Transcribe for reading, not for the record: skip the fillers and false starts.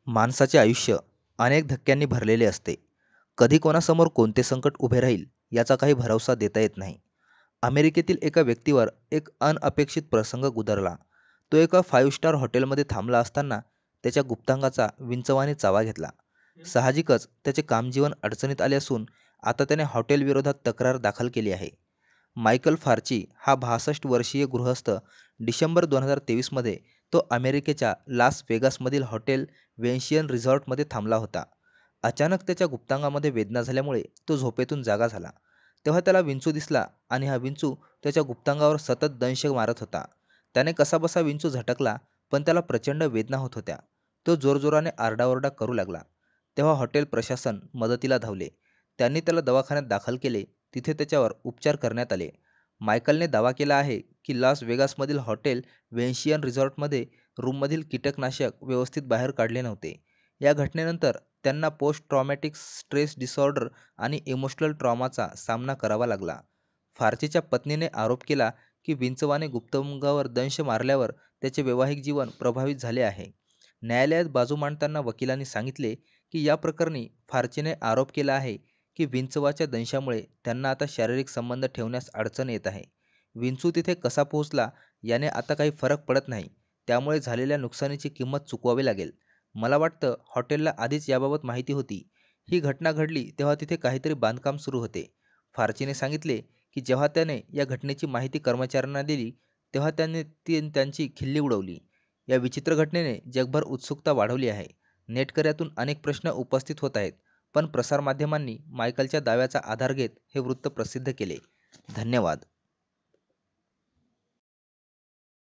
माणसाचे आयुष्य अनेक धक्क्यांनी भरलेले असते. कधी कोणासमोर कोणते संकट उभे राहील याचा काही भरवसा देता येत नाही. अमेरिकेतील एका व्यक्तीवर एक अनअपेक्षित प्रसंग गुदरला. तो एका 5 स्टार हॉटेलमध्ये थांबला असताना त्याच्या गुप्तांगाचा विंचवाने चावा घेतला. साहजिकच त्याचे कामजीवन अडचणीत आले असून आता त्याने हॉटेलविरोधात तक्रार दाखल केली आहे. मायकल फार्ची हा 62 वर्षीय गृहस्थ डिसेंबर 2023 मध्ये तो अमेरिकेच्या लास वेगासमधील हॉटेल वेन्शियन रिसॉर्टमध्ये थांबला होता. अचानक त्याच्या गुप्तांगामध्ये वेदना झाल्यामुळे तो झोपेतून जागा झाला. तेव्हा त्याला विंचू दिसला आणि हा विंचू त्याच्या गुप्तांगावर सतत दंश मारत होता. त्याने कसाबसा विंचू झटकला, पण त्याला प्रचंड वेदना होत होत्या. तो जोरजोराने आरडाओरडा करू लागला. तेव्हा हॉटेल प्रशासन मदतीला धावले. त्यांनी त्याला दवाखान्यात दाखल केले. तिथे त्याच्यावर उपचार करण्यात आले. मायकलने दावा केला आहे की लास वेगासमधील हॉटेल वेन्शियन रिसॉर्टमध्ये रूममधील कीटकनाशक व्यवस्थित बाहेर काढले नव्हते. या घटनेनंतर त्यांना पोस्ट ट्रॉमॅटिक स्ट्रेस डिसऑर्डर आणि इमोशनल ट्रॉमाचा सामना करावा लागला. फार्चीच्या पत्नीने आरोप केला की विंचवाने गुप्तांगावर दंश मारल्यावर त्याचे वैवाहिक जीवन प्रभावित झाले आहे. न्यायालयात बाजू मांडताना वकिलांनी सांगितले की या प्रकरणी फार्चीने आरोप केला आहे की विंचवाच्या दंशामुळे त्यांना आता शारीरिक संबंध ठेवण्यास अडचण येत आहे. विंचू तिथे कसा पोहोचला याने आता काही फरक पडत नाही. त्यामुळे झालेल्या नुकसानीची किंमत चुकवावी लागेल. मला वाटतं हॉटेलला आधीच याबाबत माहिती होती. ही घटना घडली तेव्हा तिथे काहीतरी बांधकाम सुरू होते. फार्चीने सांगितले की जेव्हा त्याने या घटनेची माहिती कर्मचाऱ्यांना दिली तेव्हा त्यांची खिल्ली उडवली. या विचित्र घटनेने जगभर उत्सुकता वाढवली आहे. नेटकऱ्यातून अनेक प्रश्न उपस्थित होत आहेत, पण प्रसारमाध्यमांनी मायकलच्या दाव्याचा आधार घेत हे वृत्त प्रसिद्ध केले. धन्यवाद.